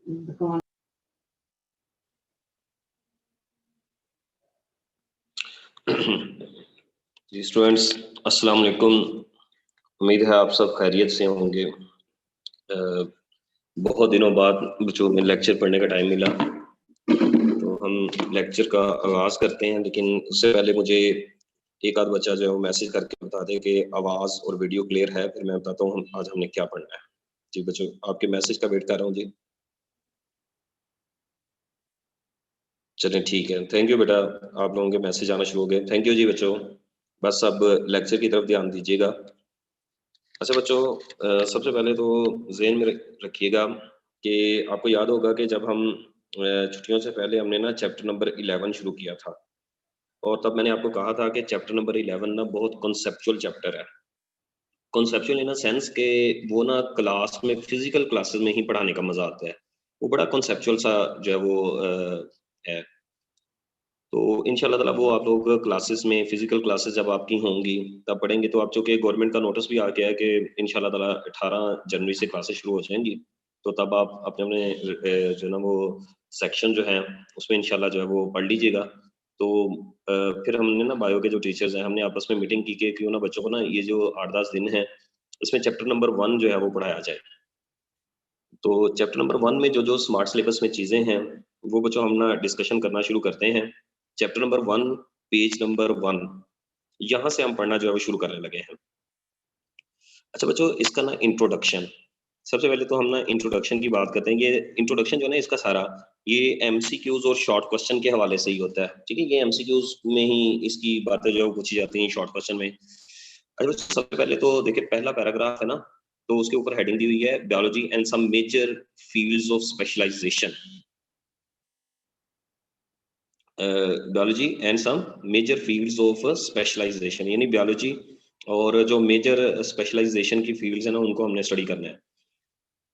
जी students, अस्सलाम वालेकुम। उम्मीद है आप सब खैरियत से होंगे। बहुत दिनों बाद बच्चों में लेक्चर पढ़ने का टाइम मिला, तो हम लेक्चर का आगाज करते हैं। लेकिन उससे पहले मुझे एक आध बच्चा जो है वो मैसेज करके बता दे कि आवाज़ और वीडियो क्लियर है, फिर मैं बताता हूँ आज हमने क्या पढ़ना है। जी बच्चों, आपके मैसेज का वेट कर रहा हूँ जी। चलें ठीक है, थैंक यू बेटा, आप लोगों के मैसेज आना शुरू हो गए। थैंक यू जी बच्चों। बस अब लेक्चर की तरफ ध्यान दीजिएगा। अच्छा बच्चों, सबसे पहले तो ज़हन में रखिएगा कि आपको याद होगा कि जब हम छुट्टियों से पहले हमने ना चैप्टर नंबर 11 शुरू किया था, और तब मैंने आपको कहा था कि चैप्टर नंबर 11 ना बहुत कॉन्सेप्चुअल चैप्टर है। कॉन्सेप्चुअल इन अ सेंस के वो ना क्लास में, फिजिकल क्लासेस में ही पढ़ाने का मजा आता है। वो बड़ा कॉन्सेप्चुअल सा जो है वो है। तो इंशाल्लाह ताला वो आप लोग क्लासेस में, फिजिकल क्लासेस जब आपकी होंगी तब पढ़ेंगे। तो आप चूंकि गवर्नमेंट का नोटिस भी आ गया है कि इंशाल्लाह ताला 18 जनवरी से क्लासेस शुरू हो जाएंगी, तो तब आप अपने अपने जो ना वो सेक्शन जो है उसमें इंशाल्लाह जो है वो पढ़ लीजिएगा। तो फिर हमने ना बायो के जो टीचर्स हैं, हमने आपस में मीटिंग की कि क्यों ना बच्चों को ना ये जो 8-10 दिन है इसमें चैप्टर नंबर 1 जो है वो पढ़ाया जाए। तो चैप्टर नंबर 1 में जो जो स्मार्ट सिलेबस में चीजें हैं वो बच्चों हम ना डिस्कशन करना शुरू करते हैं। चैप्टर नंबर 1, पेज नंबर 1, यहाँ से हम पढ़ना जो है वो शुरू करने लगे हैं। अच्छा बच्चों, इसका ना इंट्रोडक्शन, सबसे पहले तो हम ना इंट्रोडक्शन की बात करते हैं। ये इंट्रोडक्शन जो है ना इसका सारा, ये एमसीक्यूज और शॉर्ट क्वेश्चन के हवाले से ही होता है। ठीक है, ये एमसीक्यूज में ही इसकी बातें जो है वो पूछी जाती हैं शॉर्ट क्वेश्चन में। अच्छा बच्चों, सबसे पहले तो देखिए पहला पैराग्राफ है ना, तो उसके ऊपर हेडिंग दी हुई है biology and some major fields of specialisation. Biology and some major fields of specialisation, यानी बायोलॉजी और जो मेजर स्पेशलाइजेशन की फील्ड्स हैं ना उनको हमने स्टडी करना है।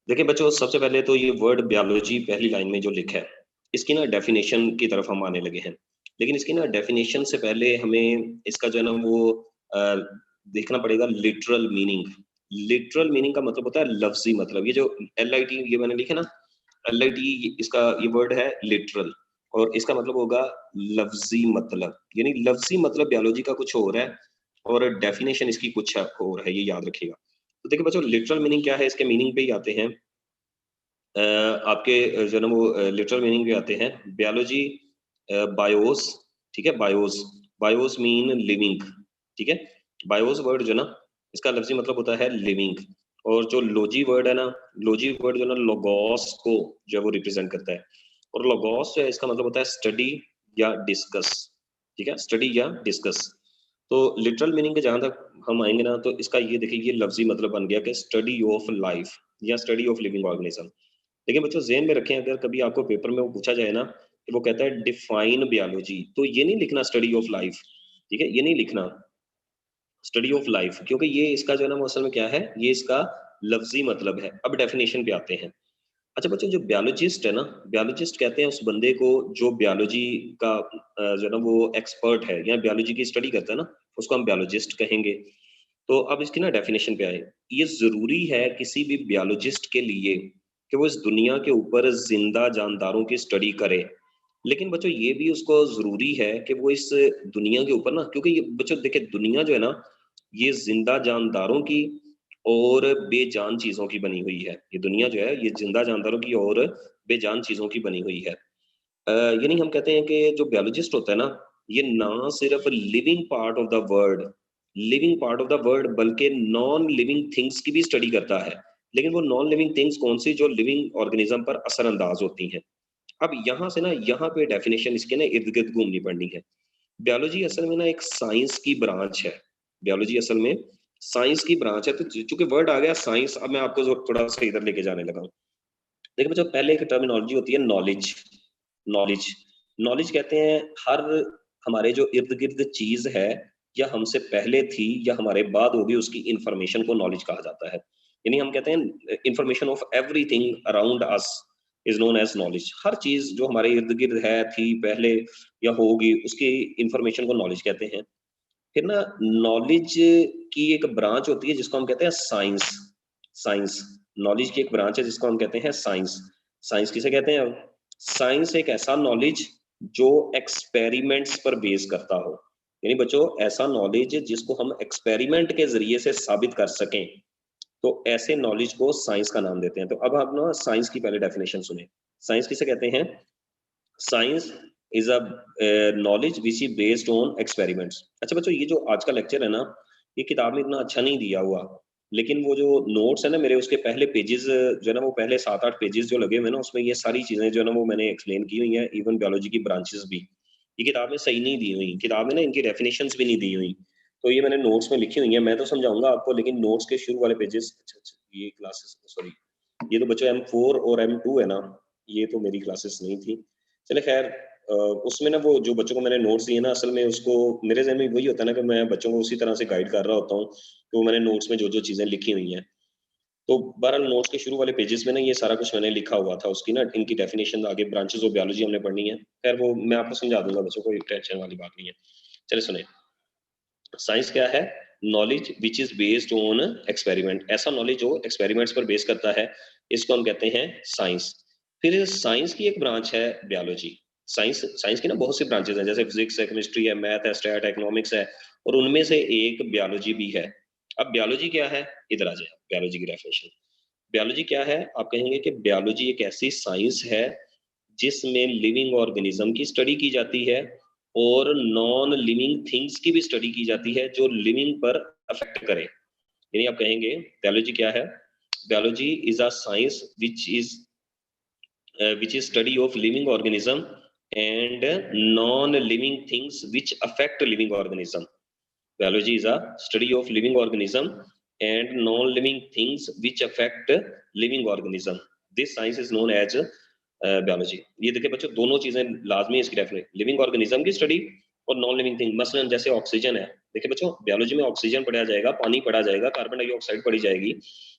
देखिए बच्चों, सबसे पहले तो ये वर्ड बायोलॉजी पहली लाइन में जो लिखा है, इसकी ना डेफिनेशन की तरफ हम आने लगे हैं। लेकिन इसकी ना डेफिनेशन से पहले हमें इसका जो है ना वो अ, देखना पड़ेगा लिटरल मीनिंग। लिटरल मीनिंग का मतलब होता है लफ्जी मतलब। ये जो LIT ये मैंने लिखा ना, LIT इसका ये वर्ड है लिटरल, और इसका मतलब होगा लफ्जी मतलब। यानी लफ्जी मतलब बायोलॉजी का कुछ और है और डेफिनेशन इसकी कुछ और है, ये याद रखिएगा। तो देखिए बच्चों, लिटरल मीनिंग क्या है, इसके मीनिंग पे ही आते हैं। आपके जो है ना वो लिटरल मीनिंग भी आते हैं। बायोलॉजी बायोस, ठीक है, बायोस, बायोस मीन लिविंग। ठीक है, बायोस वर्ड जो ना इसका लफ्जी मतलब होता है लिविंग। और जो लोजी वर्ड है ना, लोजी वर्ड जो ना लोगोस को जो है वो रिप्रेजेंट करता है। और लोगोस जो है इसका मतलब होता है स्टडी या डिस्कस। ठीक है, स्टडी या डिस्कस। तो लिटरल मीनिंग के जहां तक हम आएंगे ना, तो इसका ये देखिए ये लफ्जी मतलब बन गया कि स्टडी ऑफ लाइफ या स्टडी ऑफ लिविंग ऑर्गेनिज्म। लेकिन बच्चों ज़हन में रखें, अगर कभी आपको पेपर में वो पूछा जाए ना कि वो कहता है डिफाइन बायोलॉजी, तो ये नहीं लिखना स्टडी ऑफ लाइफ। ठीक है, ये नहीं लिखना स्टडी ऑफ लाइफ, क्योंकि ये इसका जो है ना वो असल में क्या है, ये इसका लफ्जी मतलब है। अब डेफिनेशन पे आते हैं। अच्छा बच्चों, जो बायोलॉजिस्ट है ना, बायोलॉजिस्ट कहते हैं उस बंदे को जो बायोलॉजी का जो है ना वो एक्सपर्ट है या बायोलॉजी की स्टडी करता है ना, उसको हम बायोलॉजिस्ट कहेंगे। तो अब इसकी ना डेफिनेशन पे आए। ये जरूरी है किसी भी बायोलॉजिस्ट के लिए कि वो इस दुनिया के ऊपर जिंदा जानदारों की स्टडी करे। लेकिन बच्चों ये भी उसको जरूरी है कि वो इस दुनिया के ऊपर ना, क्योंकि ये बच्चों देखिए दुनिया जो है ना ये जिंदा जानदारों की और बेजान चीजों की बनी हुई है। ये दुनिया जो है ये जिंदा जानदारों की और बेजान चीजों की बनी हुई है। यानी हम कहते हैं कि जो बायोलॉजिस्ट होता है ना, ये ना सिर्फ living part of the world, living part of the world, बल्कि नॉन लिविंग थिंग्स की भी स्टडी करता है। लेकिन वो नॉन लिविंग थिंग्स कौन सी, जो लिविंग ऑर्गेनिज्म पर असरअंदाज होती हैं। अब यहाँ से ना यहाँ पे डेफिनेशन इसके ना इर्द गिर्द घूमनी पड़नी है। बायोलॉजी असल में ना एक साइंस की ब्रांच है। बायोलॉजी असल में साइंस की ब्रांच है। तो चूंकि वर्ड आ गया साइंस, अब मैं आपको थोड़ा सा इधर लेके जाने लगा हूँ। देखिए बच्चों, पहले एक टर्मिनोलॉजी होती है नॉलेज। नॉलेज, नॉलेज कहते हैं हर हमारे जो इर्द गिर्द चीज है, या हमसे पहले थी या हमारे बाद होगी, उसकी इंफॉर्मेशन को नॉलेज कहा जाता है। यानी हम कहते हैं information of everything around us is known as knowledge. हर चीज जो हमारे इर्द गिर्द है, थी पहले या होगी, उसकी इंफॉर्मेशन को नॉलेज कहते हैं। फिर ना नॉलेज की एक ब्रांच होती है जिसको हम कहते हैं साइंस। साइंस, नॉलेज की एक ब्रांच है जिसको हम कहते हैं साइंस। साइंस किसे कहते हैं अब? साइंस एक ऐसा नॉलेज जो एक्सपेरिमेंट्स पर बेस करता हो, यानी बच्चों ऐसा नॉलेज जिसको हम एक्सपेरिमेंट के ज़रिए से साबित कर सकें, तो ऐसे नॉलेज को साइंस का नाम देते हैं। तो अब आप ना साइंस की पहले डेफिनेशन सुनें। साइंस किसे कहते हैं? Science is a knowledge which is based on experiments. अच्छा बच्चों, ये जो आज का लेक्चर है ना, ये किताब में इतना अच्छा नहीं दिया हुआ, लेकिन वो जो नोट्स है ना मेरे, उसके पहले पेजेज़ जो है ना, वो पहले 7-8 पेजेज़ जो लगे हुए हैं ना, उसमें ये सारी चीज़ें जो है ना, वो मैंने एक्सप्लेन की हुई हैं, इवन बायोलॉजी की ब्रांचेज़ भी। ये किताब में सही नहीं दी हुई, किताब में ना इनकी डेफिनिशंस भी नहीं दी हुई। तो ये मैंने नोट्स में लिखी हुई हैं, मैं तो समझाऊँगा आपको, लेकिन नोट्स के शुरू वाले पेजेज़, अच्छा, अच्छा, ये क्लासेस, सॉरी, ये तो बच्चों M4 और M2 है ना, ये तो मेरी क्लासेस नहीं थी। चलिए ख़ैर, उसमें ना वो जो बच्चों को मैंने नोट्स दिए ना, असल में उसको मेरे ज़हन में वही होता है ना कि मैं बच्चों को उसी तरह से गाइड कर रहा होता हूँ, तो मैंने नोट्स में जो-जो चीज़ें लिखी हुई हैं। तो बहरहाल नोट्स के शुरू वाले पेजेज़ में ना ये सारा कुछ मैंने लिखा हुआ था, उसकी ना इनकी डेफिनिशन आगे ब्रांचेज़ ऑफ बायोलॉजी हमने पढ़नी है। ख़ैर वो मैं आपको समझा दूँगा बच्चों, कोई टेंशन वाली बात नहीं है। चलिए सुनिए, साइंस क्या है? Knowledge which is based on experiment. ऐसा नॉलेज जो एक्सपेरिमेंट्स पर बेस करता है, इसको हम कहते हैं साइंस। फिर साइंस की एक ब्रांच है बायोलॉजी। साइंस साइंस की ना बहुत सी ब्रांचेज़ हैं, जैसे फिज़िक्स है, केमिस्ट्री है, मैथ है, स्टैट है, इकोनॉमिक्स है, और उनमें से एक बायोलॉजी भी है। अब बायोलॉजी क्या है? इधर आ जाइए, बायोलॉजी की डेफिनिशन। बायोलॉजी क्या है? आप कहेंगे कि बायोलॉजी एक ऐसी साइंस है जिसमें लिविंग ऑर्गेनिज्म की स्टडी की जाती है और नॉन लिविंग थिंग्स की भी स्टडी की जाती है जो लिविंग पर अफेक्ट करे। यानी आप कहेंगे बायोलॉजी क्या है? Biology is a science which is study of living organism and non living things which affect living organism. Biology is a study of living organism and non-living things which affect living organism. This science is known as biology. ये देखिए बच्चों, दोनों चीजें लाजमी है इसकी definite, living organism की study और नॉन लिविंग थिंग। मसलन जैसे ऑक्सीजन है, देखिए बच्चों बायोलॉजी में ऑक्सीजन पढ़ा जाएगा, पानी पढ़ा जाएगा, कार्बन डाइऑक्साइड पढ़ी जाएगी।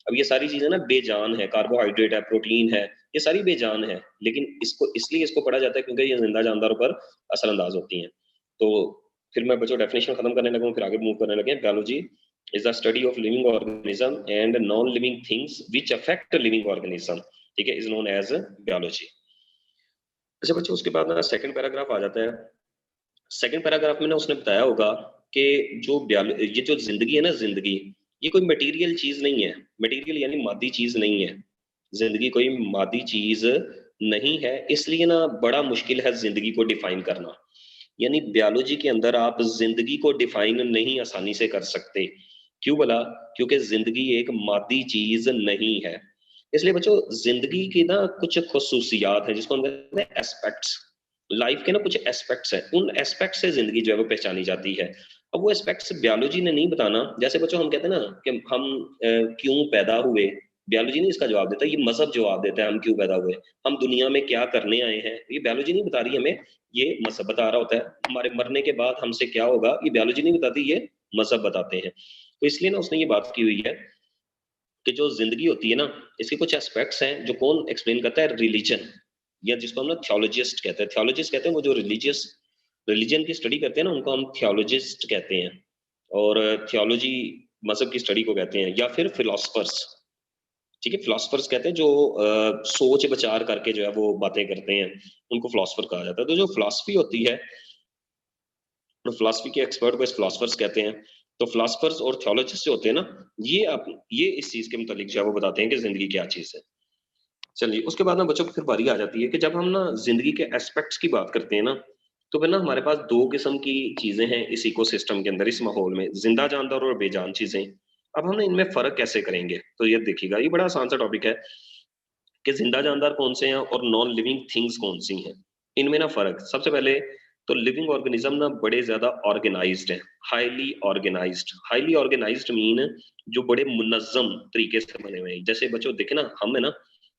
अब ये सारी चीजें ना बेजान है, कार्बोहाइड्रेट है, प्रोटीन है, ये सारी बेजान है, लेकिन इसको इसलिए इसको पढ़ा जाता है क्योंकि ये जिंदा जानदारों पर असरअंदाज होती हैं। तो फिर मैं बच्चों डेफिनेशन खत्म करने लगा हूँ, फिर आगे मूव करने लगे। Biology is the study of living organism and non living things which affect living organism, ठीक है, इज नोन एज बायोलॉजी। अच्छा बच्चों, उसके बाद ना सेकंड पैराग्राफ आ जाता है। सेकंड पैराग्राफ में ना उसने बताया होगा कि जो ये जो जिंदगी है ना, जिंदगी ये कोई मटेरियल चीज नहीं है। मटेरियल यानी मादी चीज नहीं है, जिंदगी कोई मादी चीज नहीं है, इसलिए ना बड़ा मुश्किल है जिंदगी को डिफाइन करना। यानी बायोलॉजी के अंदर आप जिंदगी को डिफाइन नहीं आसानी से कर सकते। क्यों बोला? क्योंकि जिंदगी एक मादी चीज नहीं है। इसलिए बच्चों जिंदगी की ना कुछ खसूसियात है जिसको हम कहते हैं एस्पेक्ट्स। लाइफ के ना कुछ एस्पेक्ट्स हैं, उन एस्पेक्ट से जिंदगी जो है वो पहचानी जाती है। अब वो एस्पेक्ट्स बायोलॉजी ने नहीं बताना। जैसे बच्चों हम कहते हैं ना कि हम क्यों पैदा हुए, बायोलॉजी नहीं इसका जवाब देता, ये मजहब जवाब देता है हम क्यों पैदा हुए। हम दुनिया में क्या करने आए हैं, ये बायोलॉजी नहीं बता रही हमें, ये मजहब बता रहा होता है। हमारे मरने के बाद हमसे क्या होगा, ये बायोलॉजी नहीं बताती, ये मजहब बताते हैं। तो इसलिए ना उसने ये बात की हुई है कि जो जिंदगी होती है ना, इसके कुछ एस्पेक्ट्स हैं जो कौन एक्सप्लेन करता है? रिलीजन, या जिसको हम ना थियोलॉजिस्ट कहते हैं। थियोलॉजिस्ट कहते हैं वो जो रिलीजियस रिलीजन की स्टडी करते हैं ना, उनको हम थियोलॉजिस्ट कहते हैं। और थियोलॉजी मजहब की स्टडी को कहते हैं, या फिर फिलोसफर्स, ठीक है, फिलोसफर्स कहते हैं जो सोच विचार करके जो है वो बातें करते हैं, उनको फिलोसफर कहा जाता है। तो जो फिलोसफी होती है, तो फिलोसफी के एक्सपर्ट को फिलोसफर्स कहते हैं। तो फिलोसफर्स और थियोलॉजिस्ट जो होते हैं ना, ये इस चीज के मुतालिक जो है वो बताते हैं कि जिंदगी क्या चीज है। चलिए उसके बाद ना बच्चों की फिर बारी आ जाती है कि जब हम ना जिंदगी के एस्पेक्ट्स की बात करते हैं ना, तो फिर ना हमारे पास दो किस्म की चीजें हैं इस इकोसिस्टम के अंदर, इस माहौल में, जिंदा जानदार और बेजान चीजें। अब हम ना इनमें फर्क कैसे करेंगे? तो ये देखिएगा, ये बड़ा आसान सा टॉपिक है कि जिंदा जानदार कौन से हैं और नॉन लिविंग थिंग्स कौन सी हैं। इनमें ना फर्क, सबसे पहले तो लिविंग ऑर्गेनिज्म ना बड़े ज्यादा ऑर्गेनाइज्ड है, हाईली ऑर्गेनाइज्ड मीन जो बड़े मुनज्जम तरीके से बने हुए हैं। जैसे बच्चों देखे ना, हम है ना,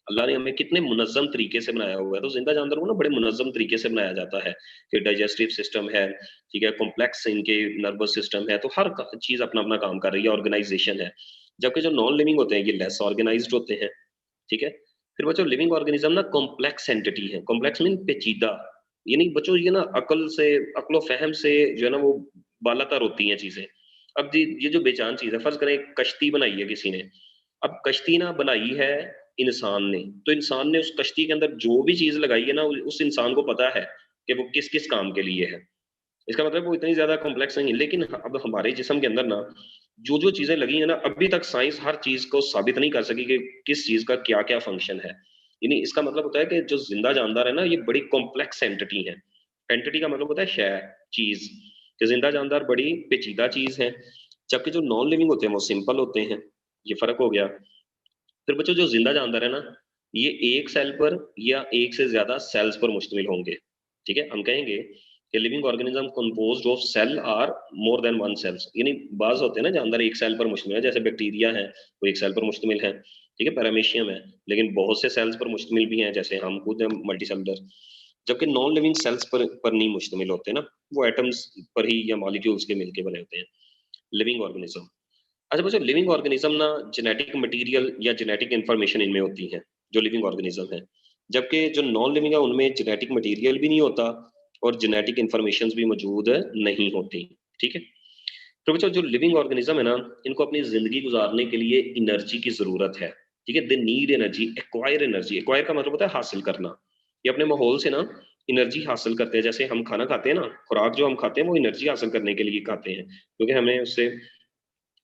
अल्लाह ने हमें कितने मुनज्जम तरीके से बनाया हुआ है, तो जिंदा जानवर को ना बड़े मुनज्जम तरीके से बनाया जाता है कि डाइजेस्टिव सिस्टम है, ठीक है, कॉम्प्लेक्स इनके नर्वस सिस्टम है, तो हर चीज अपना अपना काम कर रही है, ऑर्गेनाइजेशन है। जबकि जो नॉन लिविंग होते हैं ये लेस ऑर्गेनाइज्ड होते हैं, ठीक है। फिर बच्चों लिविंग ऑर्गेनिज्म ना कॉम्प्लेक्स एंटिटी है, कॉम्प्लेक्स मीन पेचीदा, यानी बच्चों ये ना अकल से, अक्लो फहम से जो है ना वो बालातर होती हैं चीजें। अब ये जो बेजान चीज है, फर्ज करें कश्ती बनाई है किसी ने, अब कश्ती ना बनाई है इंसान ने, तो इंसान ने उस कश्ती के अंदर जो भी चीज लगाई है ना, उस इंसान को पता है कि वो किस किस काम के लिए है। इसका मतलब वो इतनी ज्यादा कॉम्प्लेक्स नहीं है, लेकिन अब हमारे जिस्म के अंदर ना जो जो चीजें लगी है ना, अभी तक साइंस हर चीज को साबित नहीं कर सकी कि किस चीज का क्या क्या फंक्शन है। यानी इसका मतलब होता है कि जो जिंदा जानदार है ना, ये बड़ी कॉम्प्लेक्स एंटिटी है। एंटिटी का मतलब होता है शय, चीज। कि जिंदा जानदार बड़ी पेचीदा चीज है, जबकि जो नॉन लिविंग होते हैं वो सिंपल होते हैं। ये फर्क हो गया। फिर बच्चों जो जिंदा जानदार है ना, ये एक सेल पर या एक से ज्यादा सेल्स पर मुश्तमिल होंगे। ठीक है, हम कहेंगे कि living organism composed of cell are more than one cells. यानी बाज होते हैं ना जानदार एक सेल पर मुश्तमिल है, जैसे बैक्टीरिया है वो एक सेल पर मुश्तमिल है। ठीक है, पैरामीशियम है, लेकिन बहुत से सेल्स पर मुश्तमिल भी हैं, जैसे हम खुद हैं मल्टी सेलुलर। जबकि नॉन लिविंग सेल्स पर नहीं मुश्तमिल होते ना, वो एटम्स पर ही या मॉलिक्यूल्स के मिलके बने होते हैं लिविंग ऑर्गेनिज्म। अच्छा बच्चों, लिविंग ऑर्गेनिज्म ना जेनेटिक मटेरियल या जेनेटिक इंफॉर्मेशन इनमें होती है, जो लिविंग ऑर्गेनिज्म है। जबकि जो नॉन लिविंग है उनमें जेनेटिक मटेरियल भी नहीं होता और जेनेटिक इंफॉर्मेशन भी मौजूद नहीं होती। ठीक है, तो बच्चों जो लिविंग ऑर्गेनिज्म है ना, इनको अपनी जिंदगी गुजारने के लिए एनर्जी की जरूरत है। ठीक है, they need energy, acquire energy. Acquire का मतलब होता है हासिल करना। ये अपने माहौल से ना एनर्जी हासिल करते हैं। जैसे हम खाना खाते हैं ना, खुराक जो हम खाते हैं वो एनर्जी हासिल करने के लिए खाते हैं, क्योंकि हमें उससे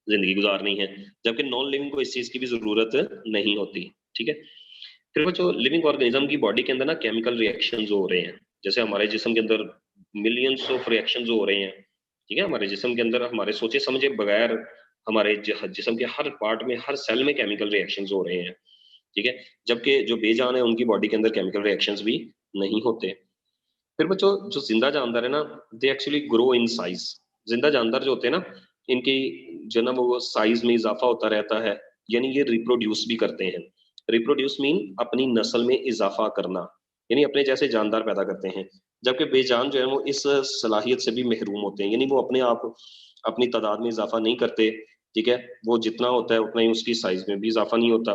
जिंदगी गुजारनी है। जबकि नॉन लिविंग को इस चीज की भी जरूरत नहीं होती। ठीक है, फिर वो जो लिविंग ऑर्गेनिज्म की बॉडी के अंदर ना केमिकल रिएक्शंस हो रहे हैं। जैसे हमारे जिस्म के अंदर मिलियंस ऑफ रिएक्शंस हो रहे हैं। ठीक है, हमारे जिस्म के अंदर हमारे सोचे समझे बगैर हमारे जिस्म के हर पार्ट में, हर सेल में केमिकल रिएक्शंस हो रहे हैं। ठीक है, जबकि जो बेजान है उनकी बॉडी के अंदर केमिकल रिएक्शंस भी नहीं होते। फिर बच्चों जो जिंदा जानदार है ना, they actually grow in size. जिंदा जानदार जो होते हैं ना, इनकी जो ना वो साइज में इजाफा होता रहता है। यानी ये रिप्रोड्यूस भी करते हैं। रिप्रोड्यूस मीन अपनी नस्ल में इजाफा करना, यानी अपने जैसे जानदार पैदा करते हैं। जबकि बेजान जो है वो इस सलाहियत से भी महरूम होते हैं, यानी वो अपने आप अपनी तादाद में इजाफा नहीं करते। ठीक है, वो जितना होता है उतना ही उसकी साइज में भी इजाफा नहीं होता।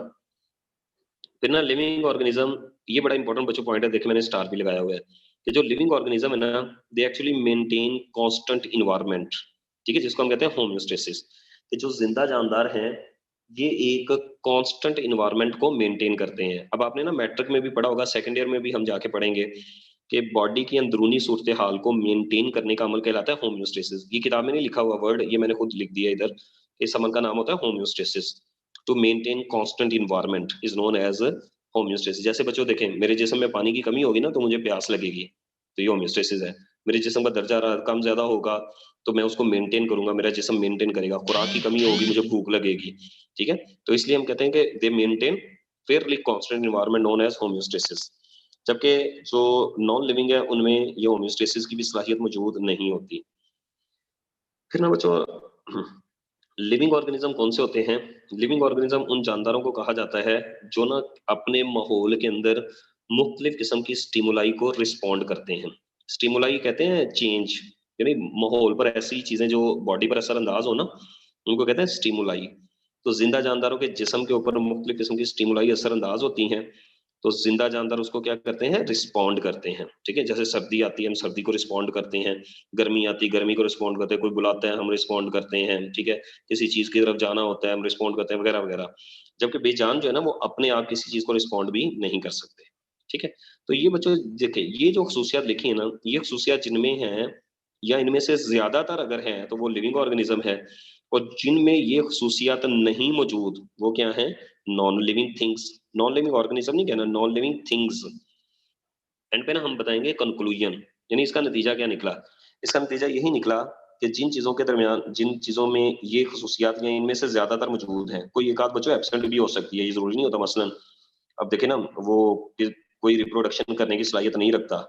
फिर ना लिविंग ऑर्गेनिज्म, ये बड़ा इंपॉर्टेंट बच्चों पॉइंट है, देखिए मैंने स्टार भी लगाया हुआ है, कि जो लिविंग ऑर्गेनिज्म है ना, they actually maintain constant environment. ठीक है, जिसको हम कहते हैं होम्योस्टेसिस। कि जो जिंदा जानदार हैं, ये एक कांस्टेंट इन्वायरमेंट को मेंटेन करते हैं। अब आपने ना मैट्रिक में भी पढ़ा होगा, सेकंड ईयर में भी हम जाके पढ़ेंगे कि बॉडी की अंदरूनी सूरत हाल को मेंटेन करने का अमल कहलाता है होम्योस्टेसिस। ये किताब में नहीं लिखा हुआ वर्ड, ये मैंने खुद लिख दिया इधर। इस अमल का नाम होता है homeostasis. To maintain constant environment is known as homeostasis. जैसे बच्चों देखें, मेरे जिस्म में पानी की कमी होगी ना तो मुझे प्यास लगेगी, तो ये होम्योस्टेसिस है। मेरे जिस्म का दर्जा कम ज्यादा होगा तो मैं उसको मेंटेन करूंगा, मेरा जिस्म मेंटेन करेगा। खुराक की कमी होगी, मुझे भूख लगेगी। ठीक है, तो इसलिए हम कहते हैं कि they maintain fairly constant environment known as homeostasis. जबकि जो नॉन लिविंग है उनमें ये होम्योस्टेसिस की भी सलाहियत मौजूद नहीं होती। फिर ना बच्चों, लिविंग ऑर्गेनिज्म कौन से होते हैं? लिविंग ऑर्गेनिज्म उन जानदारों को कहा जाता है जो ना अपने माहौल के अंदर मुख्तलिफ किस्म की स्टिमुलाई को रिस्पॉन्ड करते हैं। स्टिमुलाई कहते हैं चेंज, यानी माहौल पर ऐसी चीजें जो बॉडी पर असरअंदाज हो ना, उनको कहते हैं स्टिमुलाई। तो जिंदा जानदारों के जिस्म के ऊपर मुख्तलिफ किस्म की स्टिमुलाई असरअंदाज होती हैं, तो जिंदा जानदार उसको क्या करते हैं, रिस्पॉन्ड करते हैं। ठीक है, जैसे सर्दी आती है हम सर्दी को रिस्पॉन्ड करते हैं, गर्मी आती है गर्मी को रिस्पॉन्ड करते हैं, कोई बुलाता है हम रिस्पॉन्ड करते हैं। ठीक है, किसी चीज की तरफ जाना होता है हम रिस्पॉन्ड करते हैं, वगैरह वगैरह। जबकि बेजान जो है ना, वो अपने आप किसी चीज को रिस्पॉन्ड भी नहीं कर सकते। ठीक है, तो ये बच्चों देखिए, ये जो खसूसियात लिखी है ना, ये खसूसियात जिनमें हैं या इनमें से ज्यादातर अगर हैं तो वो लिविंग ऑर्गेनिज्म है। और जिनमें ये खसूसियात नहीं मौजूद वो क्या है, non living things. Non living organism नहीं कहना, नॉन लिविंग थिंग्स। एंड पे ना हम बताएंगे कंक्लूजन, यानी इसका नतीजा क्या निकला। इसका नतीजा यही निकला कि जिन चीजों के दरमियान, जिन चीजों में ये खसूसियात या इनमें से ज्यादातर मौजूद हैं, कोई एक आध बच्चों एब्सेंट भी हो सकती है, ये जरूरी नहीं होता। मसलन अब देखे ना, वो कोई रिप्रोडक्शन करने की सलाहियत नहीं रखता,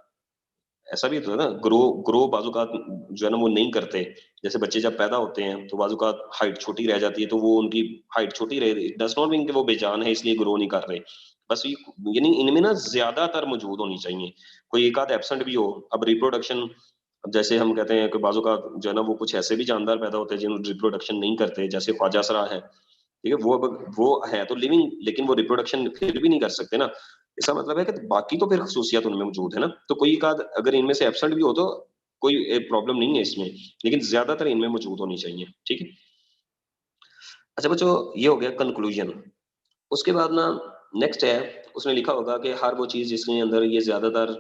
ऐसा भी तो है ना। ग्रो ग्रो बाजुकात जो है ना वो नहीं करते। जैसे बच्चे जब पैदा होते हैं तो बाजुकात हाइट छोटी रह जाती है, तो वो उनकी हाइट छोटी रहे, डज नॉट मीन कि वो बेजान है इसलिए ग्रो नहीं कर रहे। बस ये, यानी इनमें ना ज्यादातर मौजूद होनी चाहिए, कोई एक आध एब्सेंट भी हो। अब रिप्रोडक्शन, अब जैसे हम कहते हैं कि बाजू का जो है ना वो कुछ ऐसे भी जानदार पैदा होते हैं जिन रिप्रोडक्शन नहीं करते, जैसे ख्वाजा सरा है। ठीक है, वो है तो लिविंग, लेकिन वो रिप्रोडक्शन फिर भी नहीं कर सकते ना। इसका मतलब है कि बाकी तो फिर खसूसियात उनमें मौजूद है ना, तो कोई एक आध अगर इनमें से एब्सेंट भी हो तो कोई प्रॉब्लम नहीं है इसमें, लेकिन ज्यादातर इनमें मौजूद होनी चाहिए। ठीक है, अच्छा बच्चों, ये हो गया कंक्लूजन। उसके बाद ना नेक्स्ट है, उसने लिखा होगा कि हर वो चीज़ जिसके अंदर ये ज़्यादातर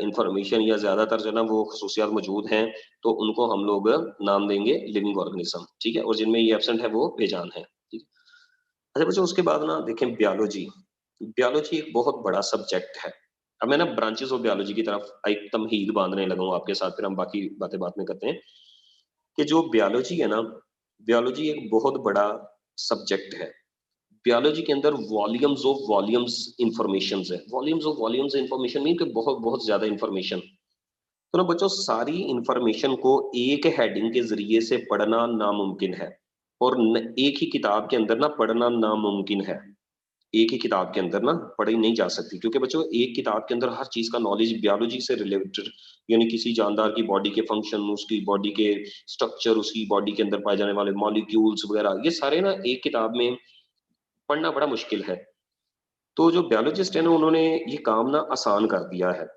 इंफॉर्मेशन या ज़्यादातर जो है ना वो खसूसियात मौजूद हैं, तो उनको हम लोग नाम देंगे लिविंग ऑर्गेनिज्म, ठीक है? और जिनमें ये एब्सेंट है वो बेजान है, ठीक है? अच्छा बच्चों, उसके बाद ना देखें बायोलॉजी। बायोलॉजी एक बहुत बड़ा सब्जेक्ट है। अब मैं ना ब्रांचेस ऑफ बायोलॉजी की तरफ एक तमहीद बांधने लगा हूँ आपके साथ, फिर हम बाकी बातें बाद में करते हैं कि जो बायोलॉजी है ना, बायोलॉजी एक बहुत बड़ा सब्जेक्ट है। बायोलॉजी के अंदर वॉल्यूम्स इंफॉर्मेशंस है। वॉल्यूम्स इंफॉर्मेशन मीन कि बहुत बहुत ज्यादा इंफॉर्मेशन। तो ना बच्चों, सारी इंफॉर्मेशन को एक हेडिंग के जरिए से पढ़ना नामुमकिन है, और एक ही किताब के अंदर ना पढ़ना नामुमकिन है। एक ही किताब के अंदर ना पढ़ी नहीं जा सकती, क्योंकि बच्चों एक किताब के अंदर हर चीज का नॉलेज बायोलॉजी से रिलेटेड, यानी किसी जानदार की बॉडी के फंक्शन, उसकी बॉडी के स्ट्रक्चर, उसकी बॉडी के अंदर पाए जाने वाले मॉलिक्यूल्स वगैरह, ये सारे ना एक किताब में पढ़ना बड़ा मुश्किल है। तो जो बायोलॉजिस्ट है ना, उन्होंने ये काम ना आसान कर दिया है।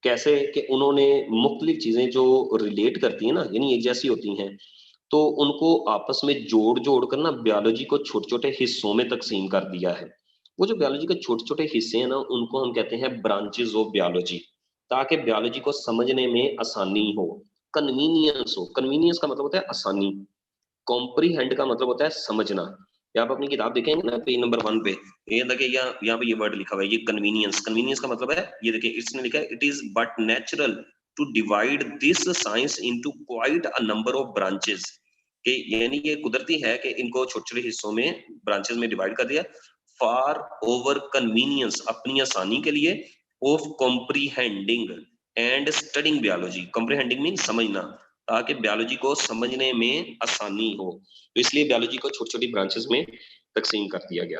कैसे कि उन्होंने मुख्तलिफ चीजें जो रिलेट करती हैं ना, यानी एक जैसी होती हैं, तो उनको आपस में जोड़-जोड़ कर ना बायोलॉजी को छोटे-छोटे हिस्सों में तक़सीम कर दिया है। वो जो बायोलॉजी के छोटे-छोटे हिस्से हैं ना, उनको हम कहते हैं ब्रांचेज़ ऑफ बायोलॉजी, ताकि बायोलॉजी को समझने में आसानी हो, कन्वीनियंस हो। कन्वीनियंस का मतलब होता है आसानी, कॉम्प्रिहेंड का मतलब होता है समझना। या आप अपनी किताब देखेंगे ना पेज नंबर 1 पे, ये देखिए यहाँ पे ये वर्ड लिखा हुआ है, ये कन्वीनियंस। कन्वीनियंस का मतलब है, ये देखिए इसने लिखा है, it is but natural to divide this science into quite a number of branches. कि यानी ये कुदरती है कि इनको छोटे-छोटे हिस्सों में, ब्रांचेज़ में डिवाइड कर दिया, फॉर ओवर कन्वीनियंस, अपनी आसानी के लिए, of comprehending and studying biology. Comprehending mean समझना, ताकि बायोलॉजी को समझने में आसानी हो। तो इसलिए बायोलॉजी को छोटी-छोटी ब्रांचेज़ में तक़सीम कर दिया गया।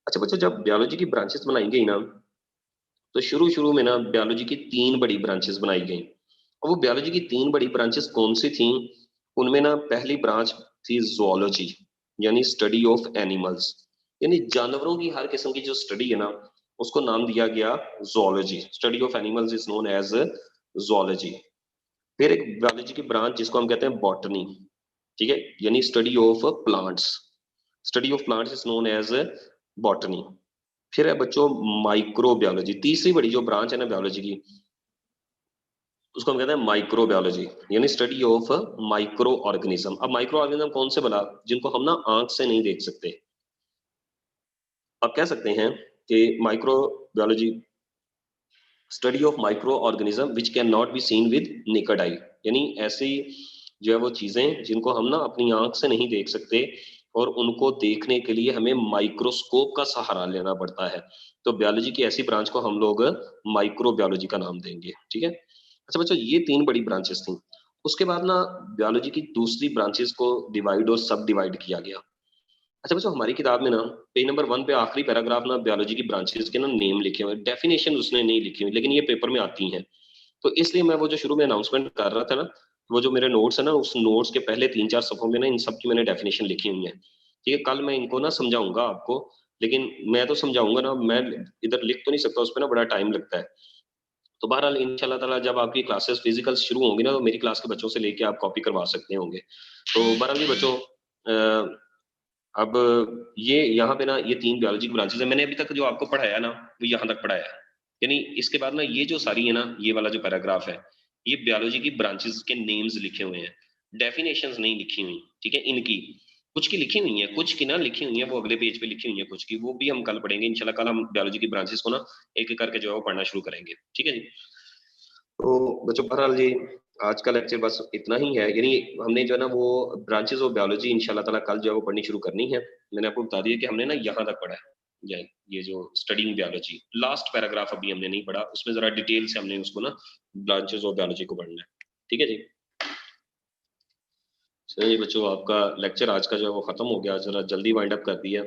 अच्छा बच्चों, जब बायोलॉजी की ब्रांचेज़ बनाई गई ना, तो शुरू-शुरू में ना बायोलॉजी की 3 बड़ी ब्रांचेज़ बनाई गई। और वो बायोलॉजी की 3 बड़ी ब्रांचेज़ कौन-सी थीं? उनमें ना पहली ब्रांच थी ज़ूलॉजी, यानी स्टडी ऑफ एनिमल्स, यानी जानवरों की हर किस्म की जो स्टडी है ना, उसको नाम दिया गया zoology. Study of animals is known as zoology. फिर एक बायोलॉजी की ब्रांच जिसको हम कहते हैं बॉटनी, ठीक है? यानी study of plants. Study of plants is known as botany. फिर है बच्चों माइक्रोबायोलॉजी, तीसरी बड़ी जो ब्रांच है ना बायोलॉजी की, उसको हम कहते हैं माइक्रोबायोलॉजी, यानी स्टडी ऑफ माइक्रो ऑर्गेनिज्म। अब माइक्रो ऑर्गेनिज्म कौन से भला, जिनको हम ना आंख से नहीं देख सकते। आप कह सकते हैं कि microbiology, study of micro organism which can not be seen with naked eye, यानी ऐसी जो है वो चीजें जिनको हम ना अपनी आंख से नहीं देख सकते, और उनको देखने के लिए हमें माइक्रोस्कोप का सहारा लेना पड़ता है। तो बायोलॉजी की ऐसी ब्रांच को हम लोग माइक्रोबायोलॉजी का नाम देंगे, ठीक है? अच्छा बच्चों, ये 3 बड़ी ब्रांचेस थी। उसके बाद ना बायोलॉजी की दूसरी ब्रांचेस को डिवाइड और सब डिवाइड किया गया। अच्छा बच्चों, हमारी किताब में ना पेज नंबर 1 पे आखिरी पैराग्राफ ना बायोलॉजी की ब्रांचेस के ना नेम लिखे हुए हैं, डेफिनेशन उसने नहीं लिखी हुई, लेकिन ये पेपर में आती हैं। तो इसलिए मैं वो जो शुरू में अनाउंसमेंट कर रहा था ना, वो जो मेरे नोट्स है ना, उस नोट्स के पहले 3-4 सफ़ों में ना इन सब की मैंने डेफिनेशन लिखी हुई है। ठीक है? कल मैं इनको ना समझाऊँगा आपको, लेकिन मैं तो समझाऊँगा ना, मैं इधर लिख तो नहीं सकता, उसपे ना बड़ा टाइम लगता है। तो बहरहाल इंशाल्लाह ताला जब आपकी क्लासेस फिजिकल शुरू होंगी ना, तो मेरी क्लास के बच्चों से लेके आप कॉपी करवा सकते होंगे। तो बहरहाल ये बच्चों, अब ये यहाँ पे ना ये 3 बायोलॉजी की ब्रांचेज़ हैं। मैंने अभी तक जो आपको पढ़ाया ना, वो यहाँ तक पढ़ाया है। यानी इसके बाद ना ये जो सारी है ना, ये वाला जो पैराग्राफ है, ये बायोलॉजी की ब्रांचेज़ के नेम्स लिखे हुए हैं। डेफिनेशंस नहीं लिखी हुई, ठीक है? इनकी, कुछ की लिखी हुई हैं, कुछ की ना लिखी हुई हैं, वो अगले पेज पे लिखी हुई हैं कुछ की, वो भी हम कल पढ़ेंगे इंशाल्लाह। कल हम बायोलॉजी की ब्रांचेज़ को ना एक-एक करके जो है वो पढ़ना शुरू करेंगे। ठीक है जी? तो बच्चों बहरहाल जी, आज का लेक्चर बस इतना ही है। यानी हमने जो है ना वो ब्रांचेस ऑफ बायोलॉजी इंशाल्लाह ताला कल जो है वो पढ़नी शुरू करनी है। मैंने आपको बता दिया कि हमने ना यहाँ तक पढ़ा है। ये जो स्टडीइंग बायोलॉजी, लास्ट पैराग्राफ अभी हमने नहीं पढ़ा, उसमें ज़रा डिटेल से हमने उसको ना ब्रांचेस ऑफ बायोलॉजी को पढ़ना है। ठीक है जी? चलिए बच्चों, आपका लेक्चर आज का जो है वो खत्म हो गया, ज़रा जल्दी वाइंड अप कर दिया।